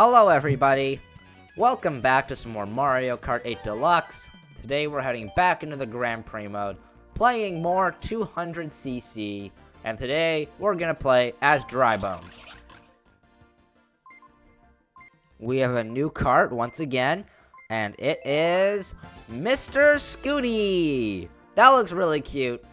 Hello everybody! Welcome back to some more Mario Kart 8 Deluxe. Today we're heading back into the Grand Prix mode, playing more 200cc, and today we're gonna play as Dry Bones. We have a new kart once again, and it is Mr. Scooty! That looks really cute.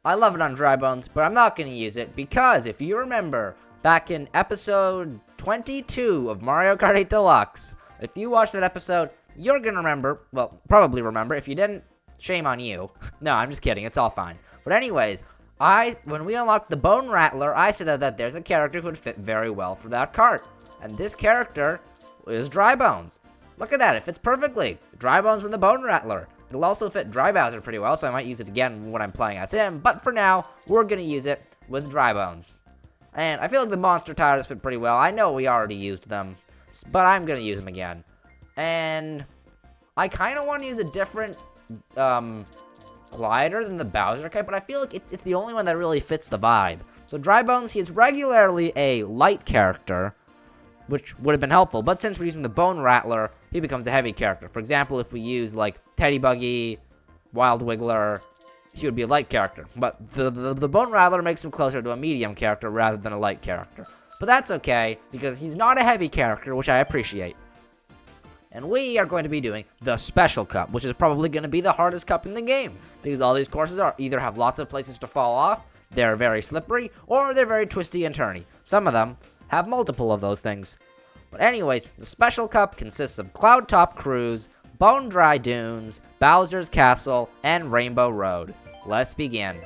I love it on Dry Bones, but I'm not gonna use it because if you remember, back in episode 22 of Mario Kart 8 Deluxe. If you watched that episode, you're gonna remember, well, probably remember. If you didn't, shame on you. No, I'm just kidding, it's all fine. But anyways, when we unlocked the Bone Rattler, I said that there's a character who would fit very well for that kart. And this character is Dry Bones. Look at that, it fits perfectly. Dry Bones and the Bone Rattler. It'll also fit Dry Bowser pretty well, so I might use it again when I'm playing as him. But for now, we're gonna use it with Dry Bones. And I feel like the monster tires fit pretty well. I know we already used them, but I'm going to use them again. And I kind of want to use a different glider than the Bowser kite, but I feel like it's the only one that really fits the vibe. So Dry Bones, he is regularly a light character, which would have been helpful. But since we're using the Bone Rattler, he becomes a heavy character. For example, if we use like Teddy Buggy, Wild Wiggler, he would be a light character, but the Bone Rattler makes him closer to a medium character rather than a light character. But that's okay, because he's not a heavy character, which I appreciate. And we are going to be doing the Special Cup, which is probably going to be the hardest cup in the game, because all these courses either have lots of places to fall off, they're very slippery, or they're very twisty and turny. Some of them have multiple of those things. But anyways, the Special Cup consists of Cloud Top Cruise, Bone Dry Dunes, Bowser's Castle, and Rainbow Road. Let's begin.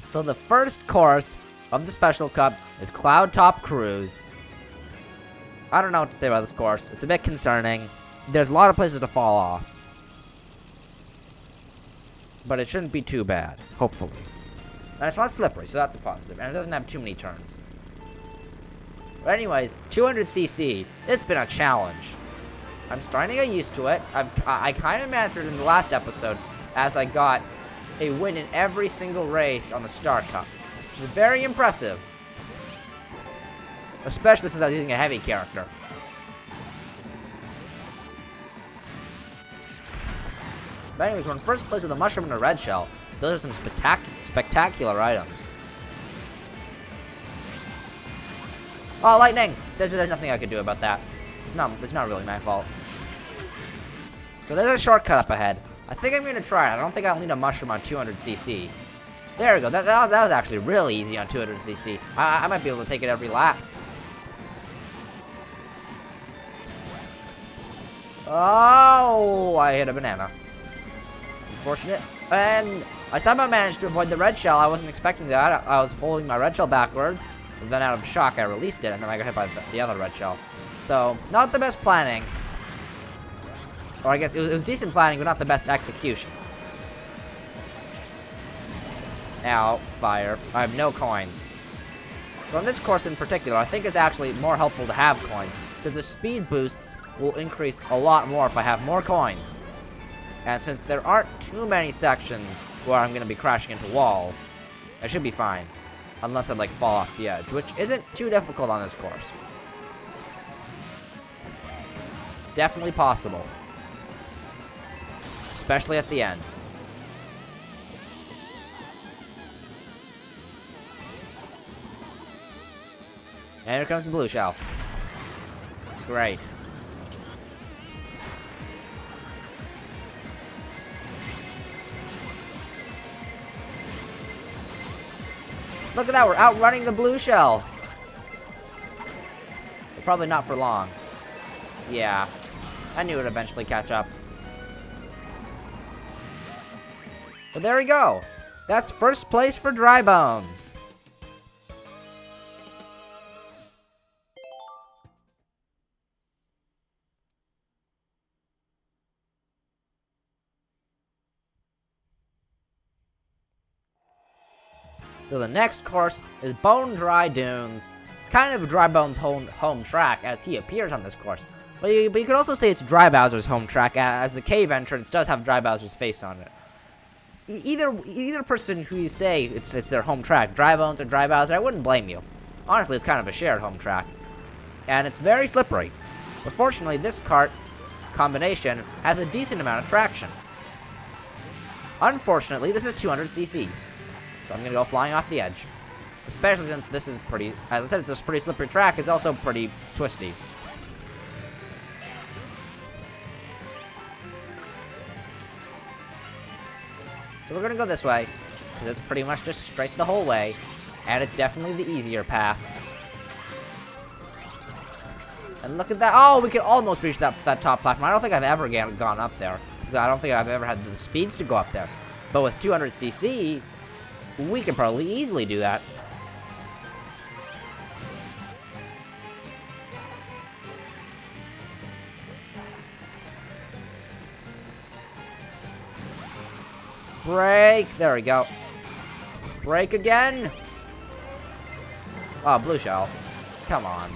So the first course of the Special Cup is Cloud Top Cruise. I don't know what to say about this course. It's a bit concerning. There's a lot of places to fall off. But it shouldn't be too bad, hopefully. And it's not slippery, so that's a positive. And it doesn't have too many turns. But anyways, 200cc, it's been a challenge. I'm starting to get used to it. I kind of mastered it in the last episode, as I got a win in every single race on the Star Cup, which is very impressive. Especially since I was using a heavy character. But anyways, we're in first place with a mushroom and a red shell. Those are some spectacular items. Oh, lightning! There's nothing I could do about that. It's not really my fault. So there's a shortcut up ahead. I think I'm gonna try it. I don't think I'll need a mushroom on 200cc. There we go. That was actually really easy on 200cc. I might be able to take it every lap. Oh, I hit a banana. It's unfortunate. And I somehow managed to avoid the red shell. I wasn't expecting that. I was holding my red shell backwards, and then out of shock I released it, and then I got hit by the other red shell. So, not the best planning. Or I guess it was decent planning, but not the best execution. Ow, fire. I have no coins. So on this course in particular, I think it's actually more helpful to have coins, because the speed boosts will increase a lot more if I have more coins. And since there aren't too many sections where I'm going to be crashing into walls, I should be fine. Unless I, like, fall off the edge, which isn't too difficult on this course. It's definitely possible. Especially at the end. And here comes the blue shell. Great. Look at that, we're outrunning the blue shell. But probably not for long. Yeah, I knew it would eventually catch up. But there we go. That's first place for Dry Bones. So the next course is Bone Dry Dunes. It's kind of Dry Bones' home track, as he appears on this course. But you could also say it's Dry Bowser's home track, as the cave entrance does have Dry Bowser's face on it. Either person who you say it's their home track, Dry Bones or Dry Bowser, I wouldn't blame you. Honestly, it's kind of a shared home track. And it's very slippery. But fortunately, this kart combination has a decent amount of traction. Unfortunately, this is 200cc. So I'm going to go flying off the edge. Especially since this is pretty, as I said, it's a pretty slippery track. It's also pretty twisty. So we're going to go this way, because it's pretty much just straight the whole way. And it's definitely the easier path. And look at that. Oh, we can almost reach that top platform. I don't think I've ever gone up there. Because I don't think I've ever had the speeds to go up there. But with 200cc, we can probably easily do that. Brake. There we go. Brake again. Oh, blue shell. Come on.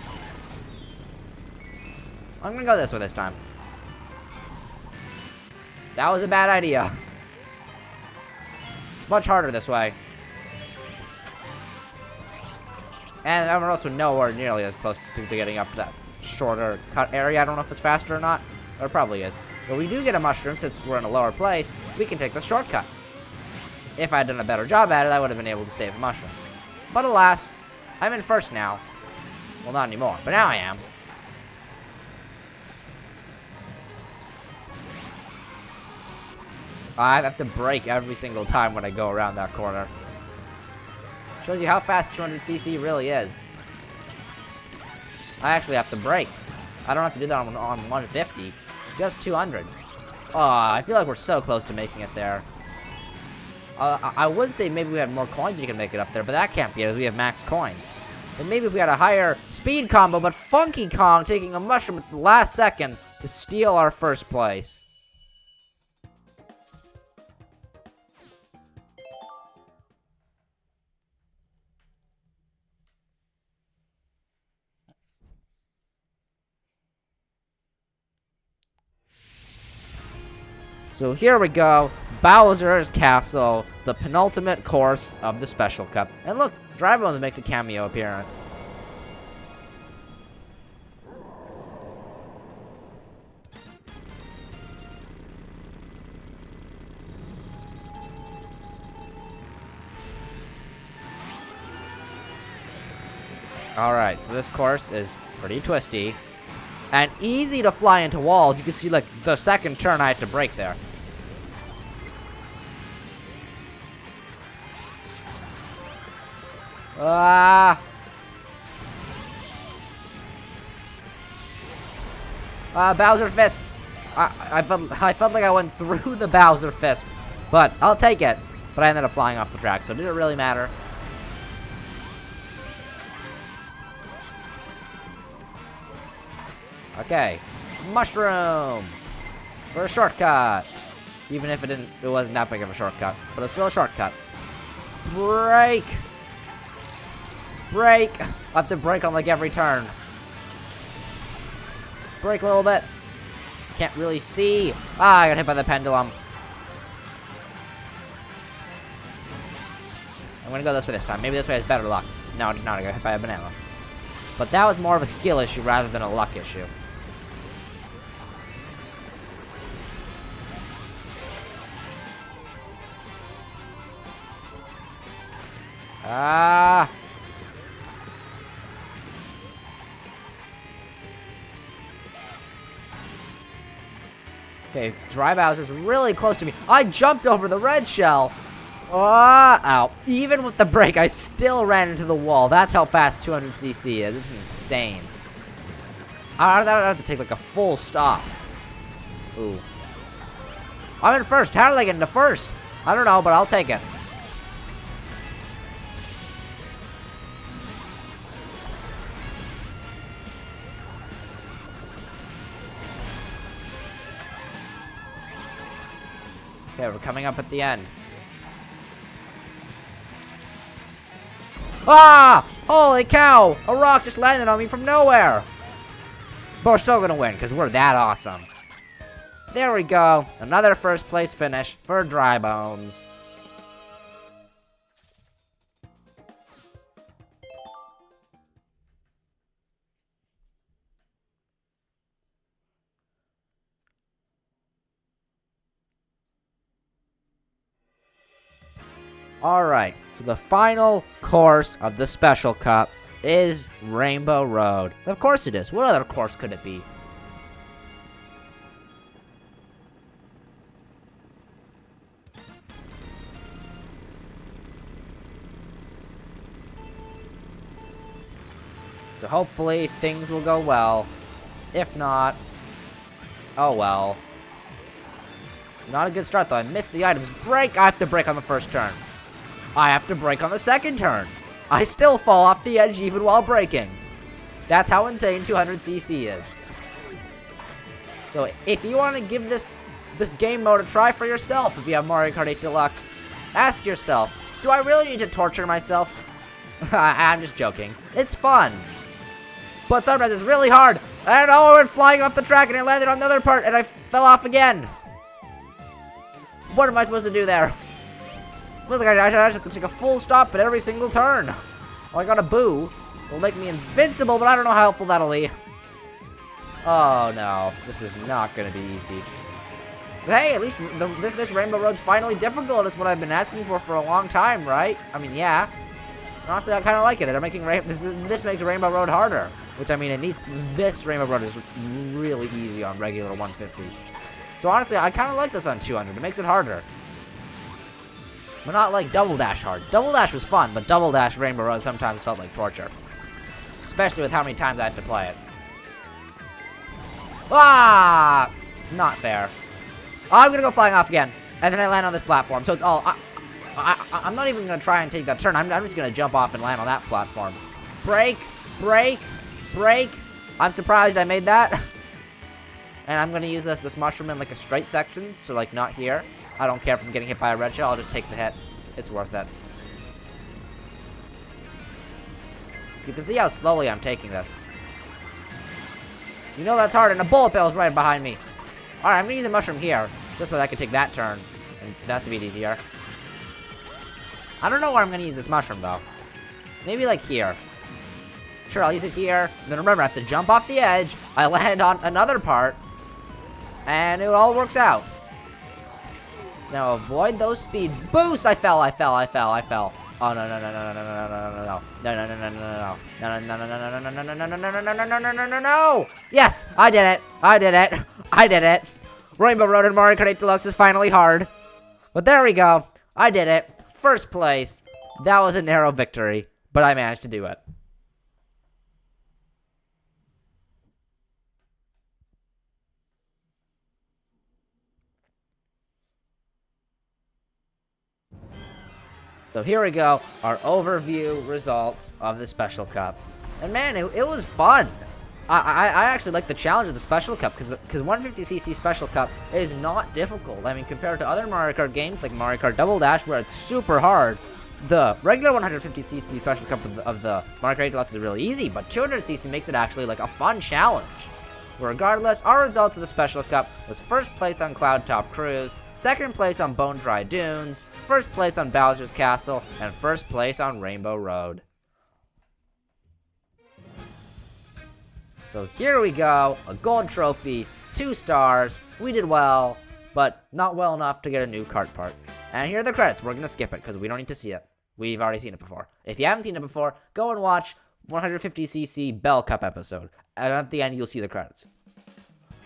I'm gonna go this way this time. That was a bad idea. It's much harder this way. And I'm also nowhere nearly as close to getting up to that shorter cut area. I don't know if it's faster or not. Or it probably is. But we do get a mushroom since we're in a lower place. We can take the shortcut. If I had done a better job at it, I would have been able to save the mushroom. But alas, I'm in first now. Well, not anymore, but now I am. I have to brake every single time when I go around that corner. Shows you how fast 200cc really is. I actually have to brake. I don't have to do that on 150. Just 200. Oh, I feel like we're so close to making it there. I would say maybe we had more coins we could make it up there, but that can't be it as we have max coins. And maybe if we had a higher speed combo, but Funky Kong taking a mushroom at the last second to steal our first place. So here we go, Bowser's Castle, the penultimate course of the Special Cup. And look, Dry Bones makes a cameo appearance. Alright, so this course is pretty twisty. And easy to fly into walls. You can see, like, the second turn I had to brake there. Bowser fists. I felt like I went through the Bowser fist. But I'll take it. But I ended up flying off the track, so did it really matter? Okay, mushroom for a shortcut. Even if it wasn't that big of a shortcut, but it's still a shortcut. Brake, brake. I have to brake on like every turn. Brake a little bit. Can't really see. I got hit by the pendulum. I'm gonna go this way this time. Maybe this way has better luck. No, I did not. I got hit by a banana. But that was more of a skill issue rather than a luck issue. Okay, Dry Bowser's really close to me. I jumped over the red shell. Ow. Even with the brake, I still ran into the wall. That's how fast 200cc is. It's insane. I have to take like a full stop. Ooh. I'm in first. How did I get into first? I don't know, but I'll take it. Okay, we're coming up at the end. Ah! Holy cow! A rock just landed on me from nowhere! But we're still gonna win, because we're that awesome. There we go. Another first place finish for Dry Bones. Alright, so the final course of the Special Cup is Rainbow Road. Of course it is. What other course could it be? So hopefully things will go well. If not, oh well. Not a good start though. I missed the items. Brake! I have to brake on the first turn. I have to brake on the second turn. I still fall off the edge even while braking. That's how insane 200cc is. So if you want to give this game mode a try for yourself, if you have Mario Kart 8 Deluxe, ask yourself, do I really need to torture myself? I'm just joking. It's fun. But sometimes it's really hard. And oh, I went flying off the track and I landed on the other part and I fell off again. What am I supposed to do there? I have to take a full stop at every single turn. Oh, I got a boo. It'll make me invincible, but I don't know how helpful that'll be. Oh no, this is not gonna be easy. But hey, at least this Rainbow Road's finally difficult. It's what I've been asking for a long time, right? I mean, yeah. Honestly, I kind of like it. They're making this makes Rainbow Road harder, which I mean, it needs. This Rainbow Road is really easy on regular 150. So honestly, I kind of like this on 200. It makes it harder. But not like Double Dash hard. Double Dash was fun, but Double Dash Rainbow Road sometimes felt like torture. Especially with how many times I had to play it. Ah! Not fair. I'm gonna go flying off again. And then I land on this platform. So it's all... I'm not even gonna try and take that turn. I'm just gonna jump off and land on that platform. Brake! Brake! Brake! I'm surprised I made that. And I'm gonna use this mushroom in like a straight section. So like not here. I don't care if I'm getting hit by a red shell, I'll just take the hit. It's worth it. You can see how slowly I'm taking this. You know that's hard, and a bullet bill is right behind me. Alright, I'm gonna use a mushroom here, just so that I can take that turn. And that's a bit easier. I don't know where I'm gonna use this mushroom, though. Maybe like here. Sure, I'll use it here. Then remember, I have to jump off the edge. I land on another part. And it all works out. Now avoid those speed boosts. I fell. Oh no no no no no no no no no no no no no no no no. Yes, I did it. I did it. I did it. Rainbow Road and Mario Kart 8 Deluxe is finally hard. But there we go. I did it. First place. That was a narrow victory, but I managed to do it. So here we go, our overview results of the Special Cup. And man, it was fun. I actually like the challenge of the Special Cup, because 150cc Special Cup is not difficult. I mean, compared to other Mario Kart games, like Mario Kart Double Dash, where it's super hard, the regular 150cc Special Cup of the Mario Kart 8 Deluxe is really easy, but 200cc makes it actually like a fun challenge. Regardless, our results of the Special Cup was first place on Cloud Top Cruise, second place on Bone Dry Dunes, first place on Bowser's Castle, and first place on Rainbow Road. So here we go, a gold trophy, 2 stars, we did well, but not well enough to get a new kart part. And here are the credits, we're going to skip it because we don't need to see it. We've already seen it before. If you haven't seen it before, go and watch 150cc Bell Cup episode, and at the end you'll see the credits.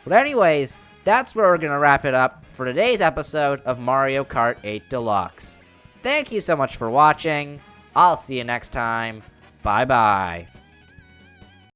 But anyways, that's where we're going to wrap it up for today's episode of Mario Kart 8 Deluxe. Thank you so much for watching. I'll see you next time. Bye-bye.